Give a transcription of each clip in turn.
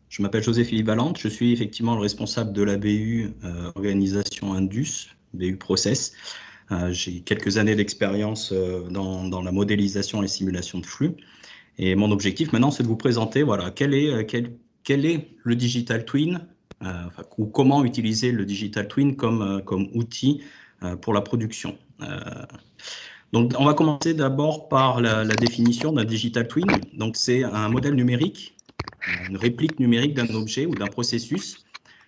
Je m'appelle José-Philippe Valente, je suis effectivement le responsable de la BU Organisation Indus, BU Process. J'ai quelques années d'expérience dans la modélisation et simulation de flux. Et mon objectif maintenant, c'est de vous présenter voilà, quel est le Digital Twin, ou comment utiliser le Digital Twin comme outil pour la production. Donc, on va commencer d'abord par la définition d'un Digital Twin. Donc, c'est un modèle numérique, une réplique numérique d'un objet ou d'un processus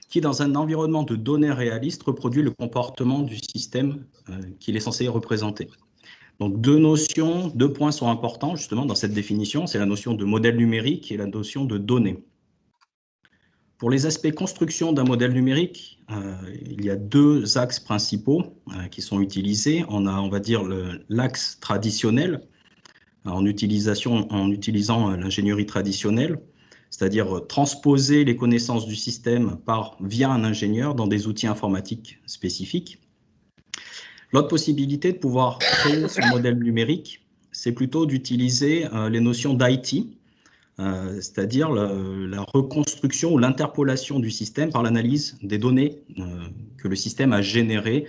qui, dans un environnement de données réalistes, reproduit le comportement du système qu'il est censé représenter. Donc, deux points sont importants justement dans cette définition, c'est la notion de modèle numérique et la notion de données. Pour les aspects construction d'un modèle numérique, il y a deux axes principaux qui sont utilisés. On a, on va dire, l'axe traditionnel, en utilisant l'ingénierie traditionnelle, c'est-à-dire transposer les connaissances du système via un ingénieur dans des outils informatiques spécifiques. L'autre possibilité de pouvoir créer ce modèle numérique, c'est plutôt d'utiliser les notions d'IT, c'est-à-dire la reconstruction ou l'interpolation du système par l'analyse des données que le système a générées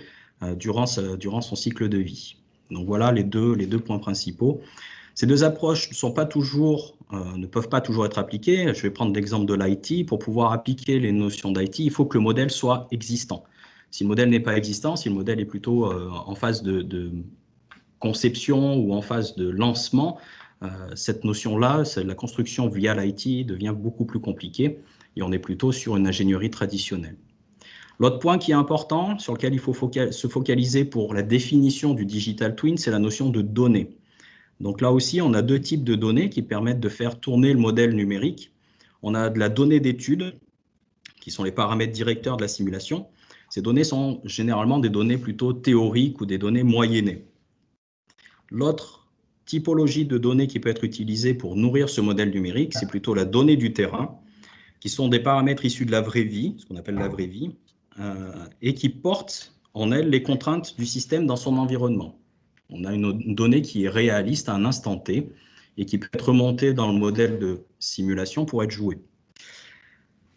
durant son cycle de vie. Donc voilà les deux points principaux. Ces deux approches ne peuvent pas toujours être appliquées. Je vais prendre l'exemple de l'IT. Pour pouvoir appliquer les notions d'IT, il faut que le modèle soit existant. Si le modèle n'est pas existant, si le modèle est plutôt en phase de conception ou en phase de lancement, cette notion-là, la construction via l'IT devient beaucoup plus compliquée et on est plutôt sur une ingénierie traditionnelle. L'autre point qui est important, sur lequel il faut se focaliser pour la définition du Digital Twin, c'est la notion de données. Donc là aussi, on a deux types de données qui permettent de faire tourner le modèle numérique. On a de la donnée d'étude, qui sont les paramètres directeurs de la simulation. Ces données sont généralement des données plutôt théoriques ou des données moyennées. L'autre typologie de données qui peut être utilisée pour nourrir ce modèle numérique, c'est plutôt la donnée du terrain, qui sont des paramètres issus de la vraie vie, ce qu'on appelle la vraie vie, et qui portent en elles les contraintes du système dans son environnement. On a une donnée qui est réaliste à un instant T et qui peut être remontée dans le modèle de simulation pour être jouée.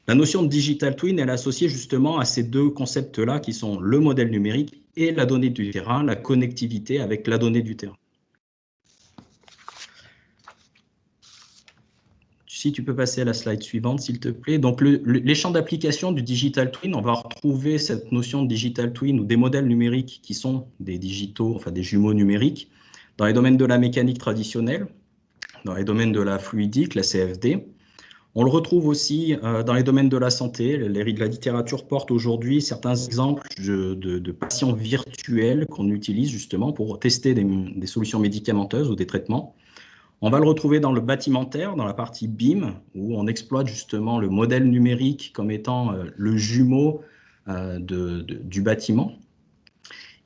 La notion de Digital Twin, elle est associée justement à ces deux concepts-là qui sont le modèle numérique et la donnée du terrain, la connectivité avec la donnée du terrain. Si tu peux passer à la slide suivante, s'il te plaît. Donc, les champs d'application du Digital Twin, on va retrouver cette notion de Digital Twin ou des modèles numériques qui sont des digitaux, enfin des jumeaux numériques, dans les domaines de la mécanique traditionnelle, dans les domaines de la fluidique, la CFD. On le retrouve aussi dans les domaines de la santé. La littérature porte aujourd'hui certains exemples de patients virtuels qu'on utilise justement pour tester des solutions médicamenteuses ou des traitements. On va le retrouver dans le bâtimentaire, dans la partie BIM, où on exploite justement le modèle numérique comme étant le jumeau du bâtiment.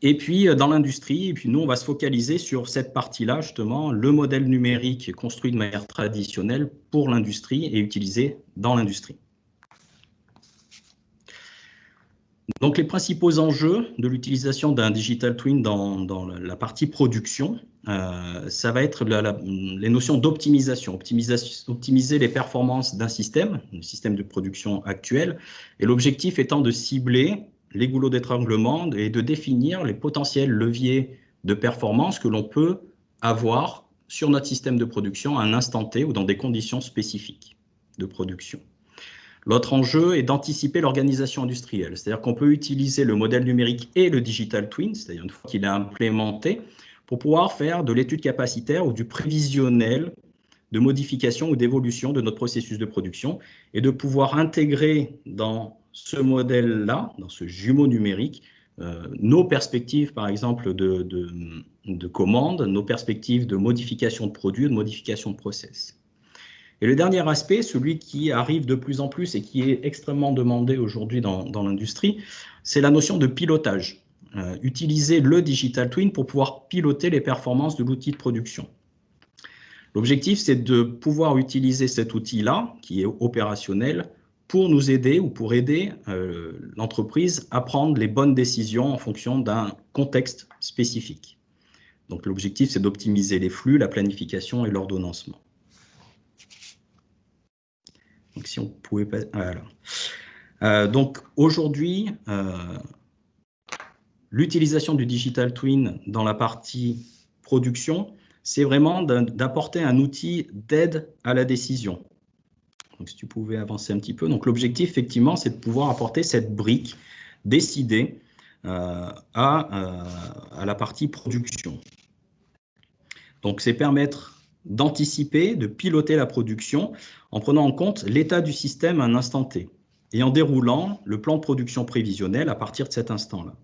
Et puis dans l'industrie, et puis nous on va se focaliser sur cette partie-là, justement, le modèle numérique construit de manière traditionnelle pour l'industrie et utilisé dans l'industrie. Donc les principaux enjeux de l'utilisation d'un Digital Twin dans la partie production, ça va être les notions d'optimisation, optimiser les performances d'un système, le système de production actuel, et l'objectif étant de cibler les goulots d'étranglement et de définir les potentiels leviers de performance que l'on peut avoir sur notre système de production à un instant T ou dans des conditions spécifiques de production. L'autre enjeu est d'anticiper l'organisation industrielle, c'est-à-dire qu'on peut utiliser le modèle numérique et le Digital Twin, c'est-à-dire une fois qu'il est implémenté, pour pouvoir faire de l'étude capacitaire ou du prévisionnel de modification ou d'évolution de notre processus de production et de pouvoir intégrer dans ce modèle-là, dans ce jumeau numérique, nos perspectives, par exemple, de commandes, nos perspectives de modification de produits, de modification de process. Et le dernier aspect, celui qui arrive de plus en plus et qui est extrêmement demandé aujourd'hui dans l'industrie, c'est la notion de pilotage. Utiliser le Digital Twin pour pouvoir piloter les performances de l'outil de production. L'objectif, c'est de pouvoir utiliser cet outil-là, qui est opérationnel, pour nous aider ou pour aider l'entreprise à prendre les bonnes décisions en fonction d'un contexte spécifique. Donc l'objectif, c'est d'optimiser les flux, la planification et l'ordonnancement. si on pouvait pas... Voilà. Donc aujourd'hui, l'utilisation du Digital Twin dans la partie production, c'est vraiment d'apporter un outil d'aide à la décision. Donc si tu pouvais avancer un petit peu. Donc l'objectif, effectivement, c'est de pouvoir apporter cette brique décidée à la partie production. Donc c'est permettre d'anticiper, de piloter la production en prenant en compte l'état du système à un instant T et en déroulant le plan de production prévisionnel à partir de cet instant-là.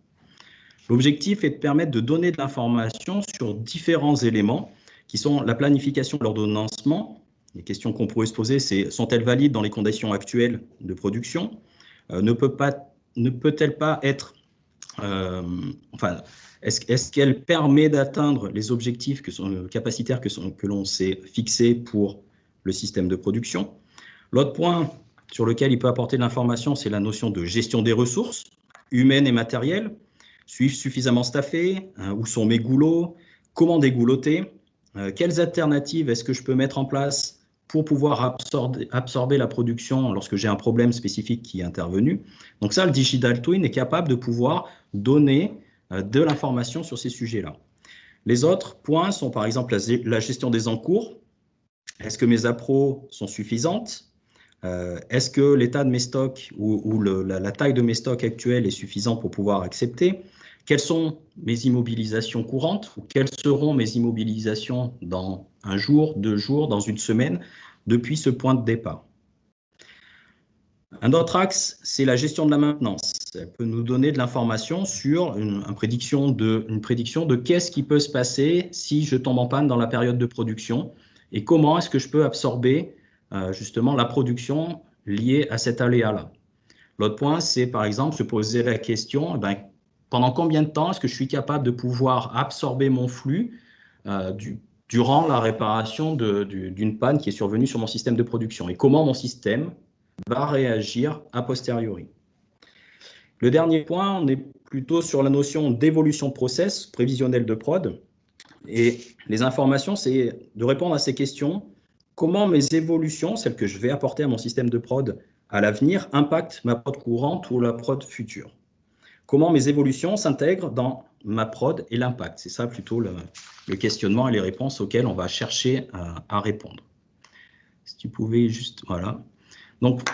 L'objectif est de permettre de donner de l'information sur différents éléments qui sont la planification de l'ordonnancement. Les questions qu'on pourrait se poser, c'est sont-elles valides dans les conditions actuelles de production? Ne peut-elle pas être... est-ce qu'elle permet d'atteindre les objectifs capacitaires que l'on s'est fixés pour le système de production? L'autre point sur lequel il peut apporter de l'information, c'est la notion de gestion des ressources humaines et matérielles. Suis-je suffisamment staffé? Où sont mes goulots? Comment dégoulotter? Quelles alternatives est-ce que je peux mettre en place pour pouvoir absorber la production lorsque j'ai un problème spécifique qui est intervenu? Donc ça, le Digital Twin est capable de pouvoir donner de l'information sur ces sujets-là. Les autres points sont par exemple la gestion des encours. Est-ce que mes appros sont suffisantes? Est-ce que l'état de mes stocks ou la taille de mes stocks actuels est suffisant pour pouvoir accepter? Quelles sont mes immobilisations courantes ou quelles seront mes immobilisations dans un jour, 2 jours, dans une semaine, depuis ce point de départ? Un autre axe, c'est la gestion de la maintenance. Elle peut nous donner de l'information sur une prédiction de qu'est-ce qui peut se passer si je tombe en panne dans la période de production et comment est-ce que je peux absorber justement la production liée à cet aléa-là. L'autre point, c'est par exemple se poser la question, pendant combien de temps est-ce que je suis capable de pouvoir absorber mon flux durant la réparation d'une panne qui est survenue sur mon système de production et comment mon système va réagir a posteriori. Le dernier point, on est plutôt sur la notion d'évolution de process prévisionnel de prod. Et les informations, c'est de répondre à ces questions. Comment mes évolutions, celles que je vais apporter à mon système de prod à l'avenir, impactent ma prod courante ou la prod future? Comment mes évolutions s'intègrent dans ma prod et l'impact? C'est ça plutôt le questionnement et les réponses auxquelles on va chercher à répondre. Si tu pouvais juste... Voilà. Donc,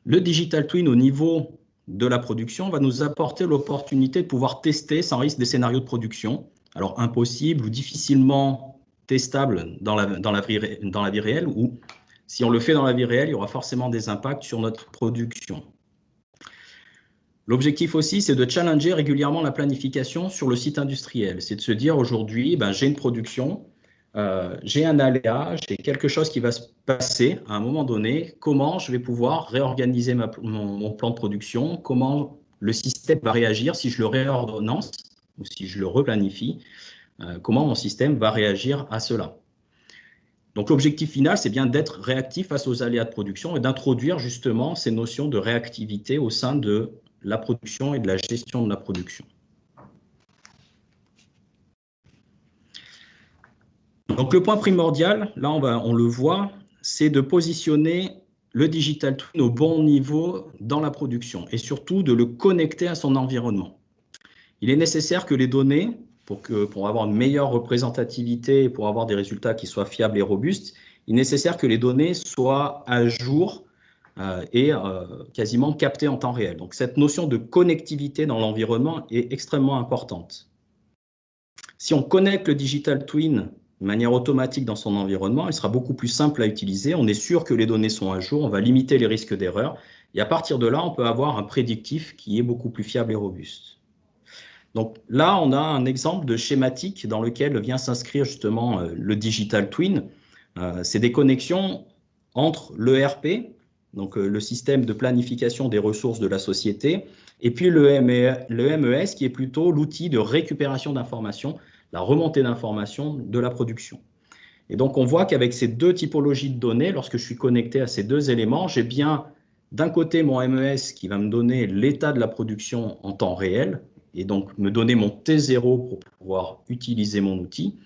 le Digital Twin au niveau de la production va nous apporter l'opportunité de pouvoir tester sans risque des scénarios de production. Alors, impossible ou difficilement testable dans la vie réelle, ou si on le fait dans la vie réelle, il y aura forcément des impacts sur notre production. L'objectif aussi, c'est de challenger régulièrement la planification sur le site industriel. C'est de se dire aujourd'hui, j'ai une production, j'ai un aléa, j'ai quelque chose qui va se passer à un moment donné, comment je vais pouvoir réorganiser mon plan de production, comment le système va réagir si je le réordonnance ou si je le replanifie, comment mon système va réagir à cela. Donc l'objectif final, c'est bien d'être réactif face aux aléas de production et d'introduire justement ces notions de réactivité au sein de la production et de la gestion de la production. Donc le point primordial, là on le voit, c'est de positionner le Digital Twin au bon niveau dans la production et surtout de le connecter à son environnement. Il est nécessaire que les données, pour avoir une meilleure représentativité et pour avoir des résultats qui soient fiables et robustes, il est nécessaire que les données soient à jour et quasiment captées en temps réel. Donc cette notion de connectivité dans l'environnement est extrêmement importante. Si on connecte le Digital Twin de manière automatique dans son environnement, il sera beaucoup plus simple à utiliser. On est sûr que les données sont à jour, on va limiter les risques d'erreur. Et à partir de là, on peut avoir un prédictif qui est beaucoup plus fiable et robuste. Donc là, on a un exemple de schématique dans lequel vient s'inscrire justement le Digital Twin. C'est des connexions entre l'ERP, donc le système de planification des ressources de la société, et puis le MES, qui est plutôt l'outil de récupération d'informations, la remontée d'informations de la production. Et donc, on voit qu'avec ces deux typologies de données, lorsque je suis connecté à ces deux éléments, j'ai bien d'un côté mon MES qui va me donner l'état de la production en temps réel, et donc me donner mon T0 pour pouvoir utiliser mon outil,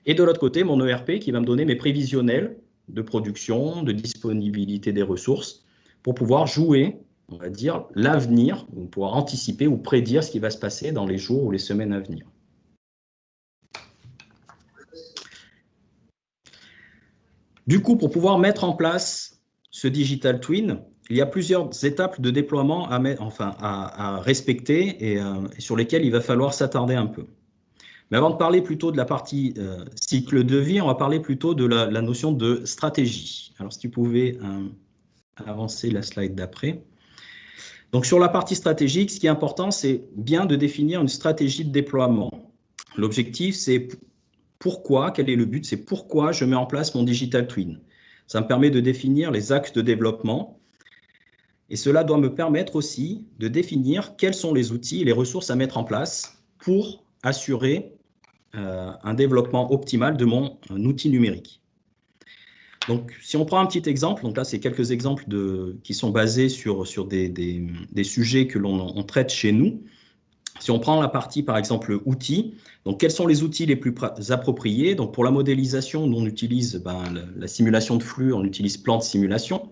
et de l'autre côté, mon ERP qui va me donner mes prévisionnels de production, de disponibilité des ressources, pour pouvoir jouer, on va dire, l'avenir, pour pouvoir anticiper ou prédire ce qui va se passer dans les jours ou les semaines à venir. Du coup, pour pouvoir mettre en place ce digital twin, il y a plusieurs étapes de déploiement à respecter et sur lesquelles il va falloir s'attarder un peu. Mais avant de parler plutôt de la partie cycle de vie, on va parler plutôt de la notion de stratégie. Alors, si tu pouvais avancer la slide d'après. Donc, sur la partie stratégique, ce qui est important, c'est bien de définir une stratégie de déploiement. L'objectif, c'est pourquoi, quel est le but, c'est pourquoi je mets en place mon digital twin. Ça me permet de définir les axes de développement et cela doit me permettre aussi de définir quels sont les outils et les ressources à mettre en place pour assurer un développement optimal de mon outil numérique. Donc, si on prend un petit exemple, donc là, c'est quelques exemples qui sont basés sur des sujets que l'on traite chez nous. Si on prend la partie, par exemple, outils, donc quels sont les outils les plus appropriés? Donc, pour la modélisation, on utilise la simulation de flux, on utilise Plan de simulation.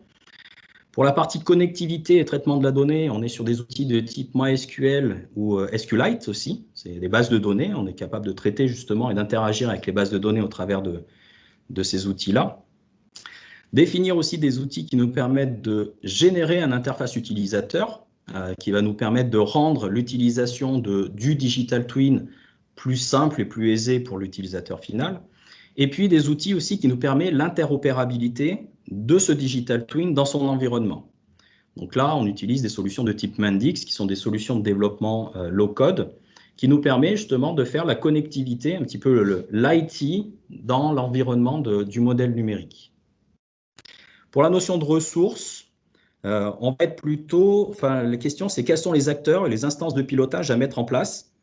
Pour la partie connectivité et traitement de la donnée, on est sur des outils de type MySQL ou SQLite aussi. C'est des bases de données. On est capable de traiter justement et d'interagir avec les bases de données au travers de ces outils-là. Définir aussi des outils qui nous permettent de générer une interface utilisateur qui va nous permettre de rendre l'utilisation du digital twin plus simple et plus aisée pour l'utilisateur final. Et puis des outils aussi qui nous permettent l'interopérabilité de ce digital twin dans son environnement. Donc là, on utilise des solutions de type Mendix, qui sont des solutions de développement low-code, qui nous permet justement de faire la connectivité, un petit peu l'IT dans l'environnement du modèle numérique. Pour la notion de ressources, on va être plutôt, la question c'est quels sont les acteurs et les instances de pilotage à mettre en place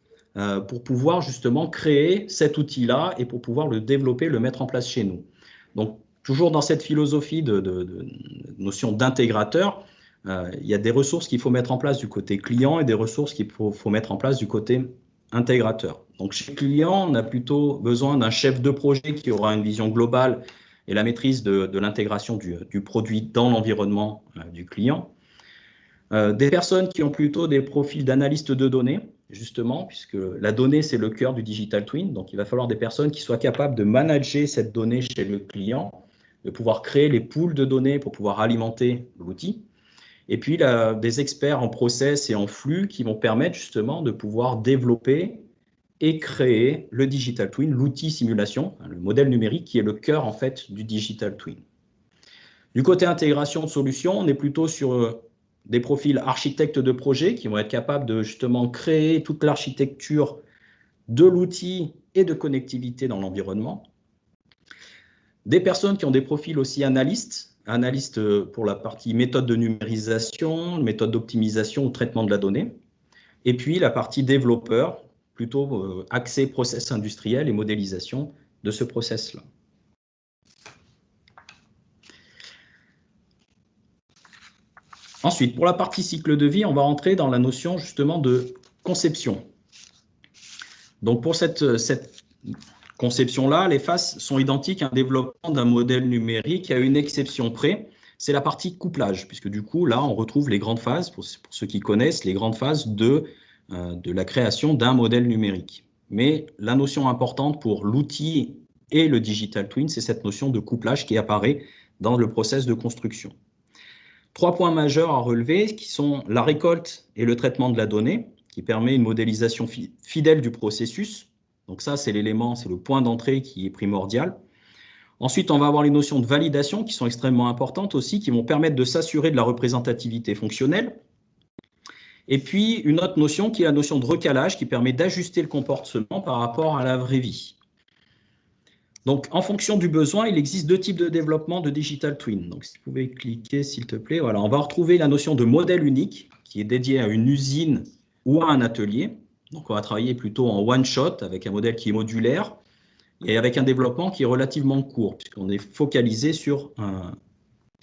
pour pouvoir justement créer cet outil-là et pour pouvoir le développer, le mettre en place chez nous. Donc, toujours dans cette philosophie de notion d'intégrateur, il y a des ressources qu'il faut mettre en place du côté client et des ressources qu'il faut mettre en place du côté intégrateur. Donc, chez le client, on a plutôt besoin d'un chef de projet qui aura une vision globale et la maîtrise de l'intégration du produit dans l'environnement du client. Des personnes qui ont plutôt des profils d'analystes de données, justement, puisque la donnée, c'est le cœur du digital twin. Donc, il va falloir des personnes qui soient capables de manager cette donnée chez le client, de pouvoir créer les pools de données pour pouvoir alimenter l'outil. Et puis, des experts en process et en flux qui vont permettre justement de pouvoir développer et créer le digital twin, l'outil simulation, le modèle numérique qui est le cœur en fait du digital twin. Du côté intégration de solutions, on est plutôt sur des profils architectes de projet qui vont être capables de justement créer toute l'architecture de l'outil et de connectivité dans l'environnement. Des personnes qui ont des profils aussi analystes pour la partie méthode de numérisation, méthode d'optimisation ou traitement de la donnée. Et puis la partie développeur, plutôt axé process industriel et modélisation de ce process-là. Ensuite, pour la partie cycle de vie, on va rentrer dans la notion justement de conception. Donc pour cette conception-là, les phases sont identiques à un développement d'un modèle numérique à une exception près, c'est la partie couplage, puisque du coup, là, on retrouve les grandes phases, pour ceux qui connaissent, les grandes phases de la création d'un modèle numérique. Mais la notion importante pour l'outil et le digital twin, c'est cette notion de couplage qui apparaît dans le process de construction. 3 points majeurs à relever qui sont la récolte et le traitement de la donnée, qui permet une modélisation fidèle du processus. Donc ça, c'est l'élément, c'est le point d'entrée qui est primordial. Ensuite, on va avoir les notions de validation qui sont extrêmement importantes aussi, qui vont permettre de s'assurer de la représentativité fonctionnelle. Et puis, une autre notion qui est la notion de recalage qui permet d'ajuster le comportement par rapport à la vraie vie. Donc, en fonction du besoin, il existe 2 types de développement de digital twin. Donc, si vous pouvez cliquer, s'il te plaît. Voilà, on va retrouver la notion de modèle unique qui est dédié à une usine ou à un atelier. Donc, on va travailler plutôt en one-shot avec un modèle qui est modulaire et avec un développement qui est relativement court puisqu'on est focalisé sur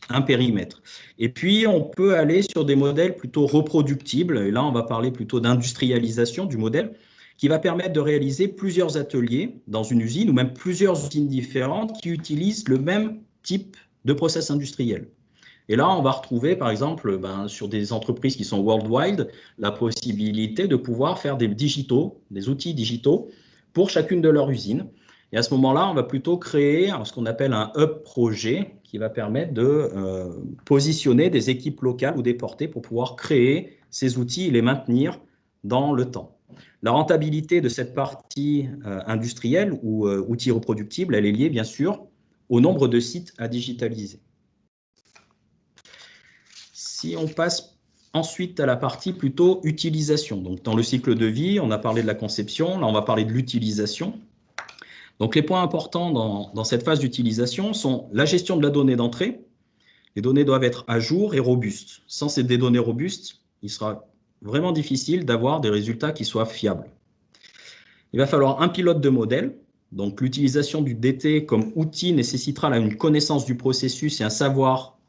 un périmètre. Et puis, on peut aller sur des modèles plutôt reproductibles. Et là, on va parler plutôt d'industrialisation du modèle qui va permettre de réaliser plusieurs ateliers dans une usine ou même plusieurs usines différentes qui utilisent le même type de process industriel. Et là, on va retrouver, par exemple, sur des entreprises qui sont worldwide, la possibilité de pouvoir faire des outils digitaux pour chacune de leurs usines. Et à ce moment-là, on va plutôt créer ce qu'on appelle un hub projet qui va permettre de positionner des équipes locales ou déportées pour pouvoir créer ces outils et les maintenir dans le temps. La rentabilité de cette partie industrielle ou outils reproductibles, elle est liée bien sûr au nombre de sites à digitaliser. Si on passe ensuite à la partie plutôt utilisation, donc dans le cycle de vie, on a parlé de la conception, là on va parler de l'utilisation. Donc les points importants dans cette phase d'utilisation sont la gestion de la donnée d'entrée. Les données doivent être à jour et robustes. Sans ces données robustes, il sera vraiment difficile d'avoir des résultats qui soient fiables. Il va falloir un pilote de modèle. Donc l'utilisation du DT comme outil nécessitera une connaissance du processus et un savoir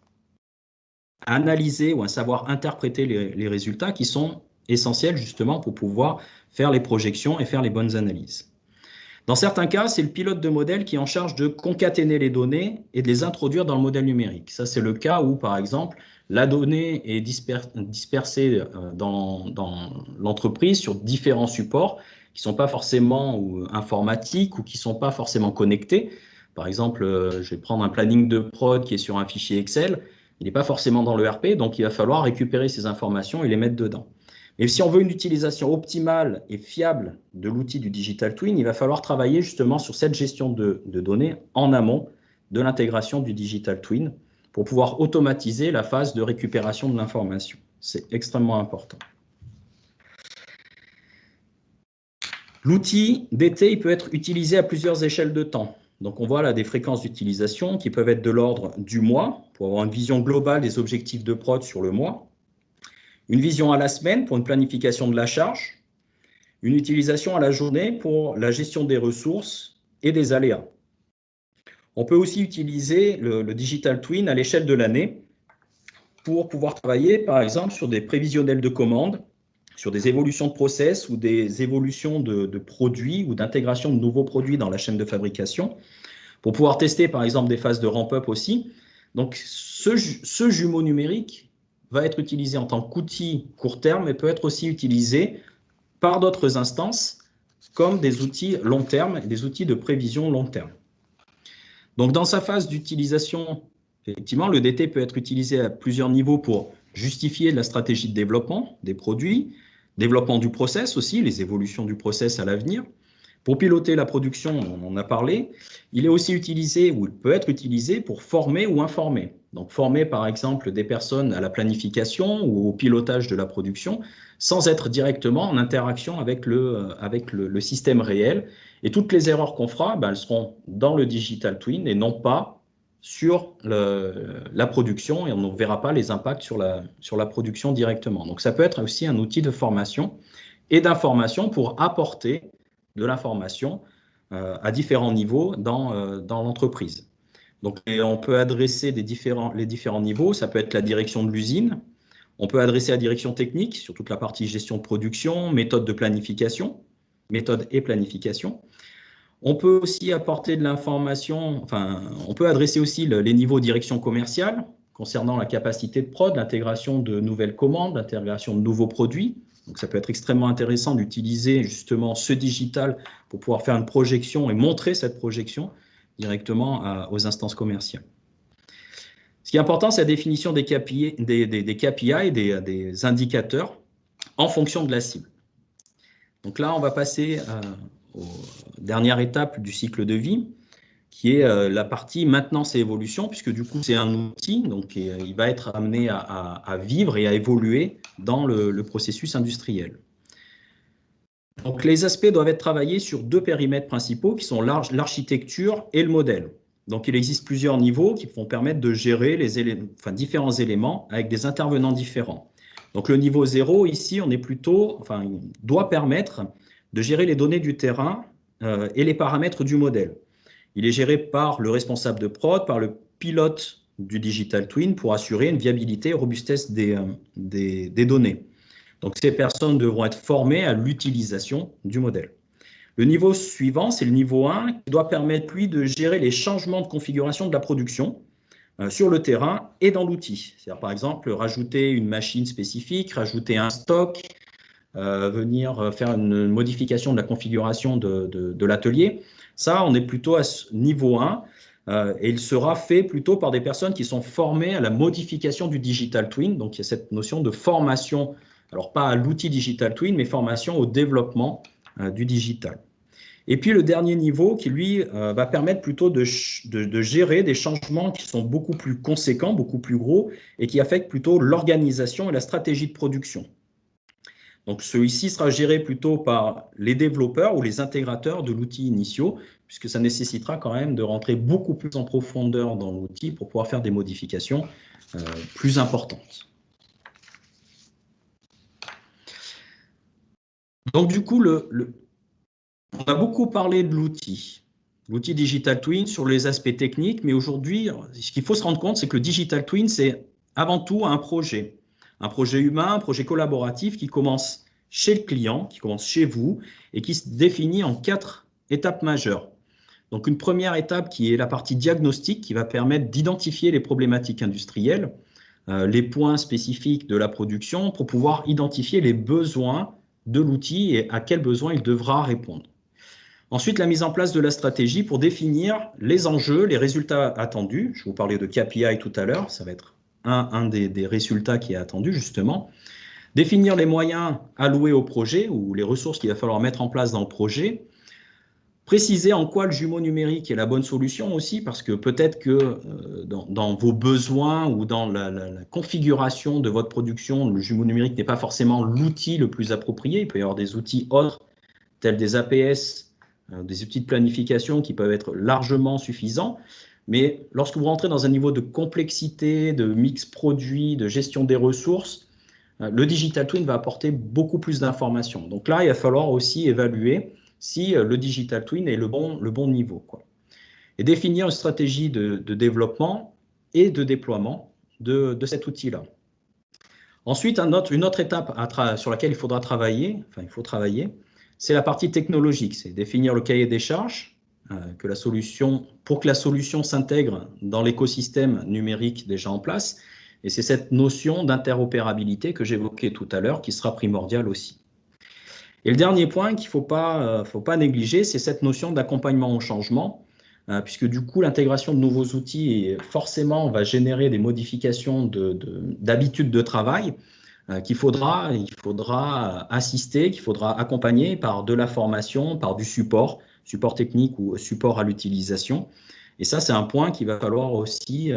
analyser ou un savoir interpréter les résultats qui sont essentiels justement pour pouvoir faire les projections et faire les bonnes analyses. Dans certains cas, c'est le pilote de modèle qui est en charge de concaténer les données et de les introduire dans le modèle numérique. Ça, c'est le cas où, par exemple, la donnée est dispersée dans l'entreprise sur différents supports qui ne sont pas forcément informatiques ou qui ne sont pas forcément connectés. Par exemple, je vais prendre un planning de prod qui est sur un fichier Excel. Il n'est pas forcément dans le l'ERP, donc il va falloir récupérer ces informations et les mettre dedans. Et si on veut une utilisation optimale et fiable de l'outil du Digital Twin, il va falloir travailler justement sur cette gestion de données en amont de l'intégration du Digital Twin pour pouvoir automatiser la phase de récupération de l'information. C'est extrêmement important. L'outil DT peut être utilisé à plusieurs échelles de temps. Donc on voit là des fréquences d'utilisation qui peuvent être de l'ordre du mois pour avoir une vision globale des objectifs de prod sur le mois. Une vision à la semaine pour une planification de la charge, une utilisation à la journée pour la gestion des ressources et des aléas. On peut aussi utiliser le Digital Twin à l'échelle de l'année pour pouvoir travailler, par exemple, sur des prévisionnels de commandes, sur des évolutions de process ou des évolutions de produits ou d'intégration de nouveaux produits dans la chaîne de fabrication, pour pouvoir tester, par exemple, des phases de ramp-up aussi. Donc, ce jumeau numérique va être utilisé en tant qu'outil court terme, mais peut être aussi utilisé par d'autres instances comme des outils long terme, des outils de prévision long terme. Donc, dans sa phase d'utilisation, effectivement, le DT peut être utilisé à plusieurs niveaux pour justifier la stratégie de développement des produits, développement du process aussi, les évolutions du process à l'avenir. Pour piloter la production, on en a parlé, il est aussi utilisé, ou il peut être utilisé pour former ou informer. Donc former par exemple des personnes à la planification ou au pilotage de la production, sans être directement en interaction avec le système réel. Et toutes les erreurs qu'on fera, elles seront dans le Digital Twin et non pas sur la production, et on ne verra pas les impacts sur la production directement. Donc ça peut être aussi un outil de formation et d'information pour apporter de l'information à différents niveaux dans l'entreprise. Donc, on peut adresser les différents niveaux. Ça peut être la direction de l'usine. On peut adresser la direction technique sur toute la partie gestion de production, méthode de planification, méthode et planification. On peut aussi apporter de l'information, on peut adresser aussi les niveaux direction commerciale concernant la capacité de prod, l'intégration de nouvelles commandes, l'intégration de nouveaux produits. Donc, ça peut être extrêmement intéressant d'utiliser justement ce digital pour pouvoir faire une projection et montrer cette projection directement aux instances commerciales. Ce qui est important, c'est la définition des KPI, des indicateurs en fonction de la cible. Donc là, on va passer aux dernières étapes du cycle de vie, qui est la partie maintenance et évolution, puisque du coup, c'est un outil, donc il va être amené à vivre et à évoluer dans le processus industriel. Donc, les aspects doivent être travaillés sur deux périmètres principaux, qui sont l'architecture et le modèle. Donc, il existe plusieurs niveaux qui vont permettre de gérer différents éléments avec des intervenants différents. Donc, le niveau 0, ici, il doit permettre de gérer les données du terrain et les paramètres du modèle. Il est géré par le responsable de prod, par le pilote du Digital Twin pour assurer une viabilité et robustesse des données. Donc, ces personnes devront être formées à l'utilisation du modèle. Le niveau suivant, c'est le niveau 1, qui doit permettre, lui, de gérer les changements de configuration de la production sur le terrain et dans l'outil. C'est-à-dire, par exemple, rajouter une machine spécifique, rajouter un stock, venir faire une modification de la configuration de l'atelier. Ça, on est plutôt à ce niveau 1 et il sera fait plutôt par des personnes qui sont formées à la modification du digital twin. Donc, il y a cette notion de formation, alors pas à l'outil digital twin, mais formation au développement du digital. Et puis le dernier niveau qui, lui, va permettre plutôt de gérer des changements qui sont beaucoup plus conséquents, beaucoup plus gros, et qui affectent plutôt l'organisation et la stratégie de production. Donc celui-ci sera géré plutôt par les développeurs ou les intégrateurs de l'outil initiaux, puisque ça nécessitera quand même de rentrer beaucoup plus en profondeur dans l'outil pour pouvoir faire des modifications plus importantes. Donc du coup, on a beaucoup parlé de l'outil Digital Twin sur les aspects techniques, mais aujourd'hui, ce qu'il faut se rendre compte, c'est que le Digital Twin, c'est avant tout un projet humain, un projet collaboratif qui commence chez le client, qui commence chez vous et qui se définit en 4 étapes majeures. Donc une première étape qui est la partie diagnostique qui va permettre d'identifier les problématiques industrielles, les points spécifiques de la production pour pouvoir identifier les besoins de l'outil et à quels besoins il devra répondre. Ensuite, la mise en place de la stratégie pour définir les enjeux, les résultats attendus. Je vous parlais de KPI tout à l'heure, ça va être un des résultats qui est attendu justement. Définir les moyens alloués au projet ou les ressources qu'il va falloir mettre en place dans le projet. Préciser en quoi le jumeau numérique est la bonne solution aussi, parce que peut-être que dans vos besoins ou dans la configuration de votre production, le jumeau numérique n'est pas forcément l'outil le plus approprié. Il peut y avoir des outils autres, tels des APS, des outils de planification qui peuvent être largement suffisants. Mais lorsque vous rentrez dans un niveau de complexité, de mix produit, de gestion des ressources, le Digital Twin va apporter beaucoup plus d'informations. Donc là, il va falloir aussi évaluer si le Digital Twin est le bon niveau, quoi. Et définir une stratégie de développement et de déploiement de cet outil-là. Ensuite, une autre étape sur laquelle il faut travailler, c'est la partie technologique, c'est définir le cahier des charges, pour que la solution s'intègre dans l'écosystème numérique déjà en place. Et c'est cette notion d'interopérabilité que j'évoquais tout à l'heure qui sera primordiale aussi. Et le dernier point qu'il ne faut pas négliger, c'est cette notion d'accompagnement au changement, puisque du coup, l'intégration de nouveaux outils forcément va générer des modifications d'habitudes de travail il faudra assister, qu'il faudra accompagner par de la formation, par du support technique ou support à l'utilisation. Et ça, c'est un point qu'il va falloir aussi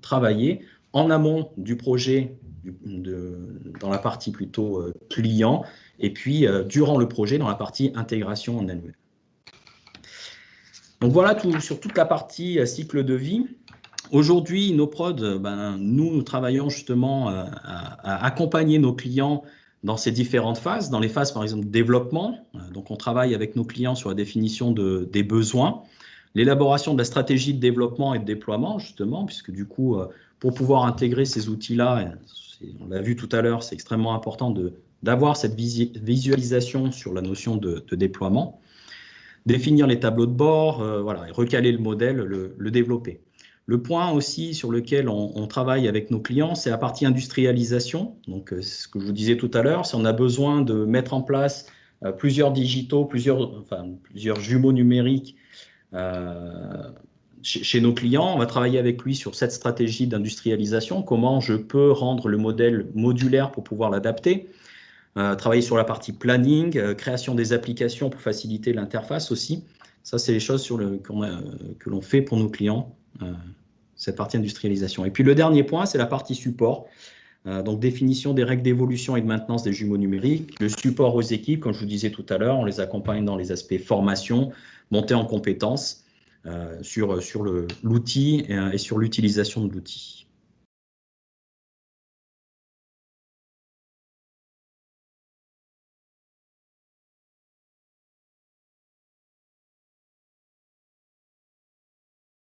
travailler en amont du projet, dans la partie plutôt client, et puis durant le projet, dans la partie intégration en elle-même. Donc voilà sur toute la partie cycle de vie. Aujourd'hui, InnoProd, nous travaillons justement à accompagner nos clients dans ces différentes phases, dans les phases par exemple de développement. Donc on travaille avec nos clients sur la définition des besoins, l'élaboration de la stratégie de développement et de déploiement justement, puisque du coup, pour pouvoir intégrer ces outils-là, on l'a vu tout à l'heure, c'est extrêmement important d'avoir cette visualisation sur la notion de déploiement, définir les tableaux de bord, voilà, et recaler le modèle, le développer. Le point aussi sur lequel on travaille avec nos clients, c'est la partie industrialisation. Donc, ce que je vous disais tout à l'heure, si on a besoin de mettre en place plusieurs digitaux, plusieurs jumeaux numériques chez nos clients, on va travailler avec lui sur cette stratégie d'industrialisation, comment je peux rendre le modèle modulaire pour pouvoir l'adapter, travailler sur la partie planning, création des applications pour faciliter l'interface aussi. Ça, c'est les choses que l'on fait pour nos clients. Cette partie industrialisation. Et puis le dernier point, c'est la partie support. Donc définition des règles d'évolution et de maintenance des jumeaux numériques, le support aux équipes, comme je vous disais tout à l'heure, on les accompagne dans les aspects formation, montée en compétences sur l'outil et sur l'utilisation de l'outil.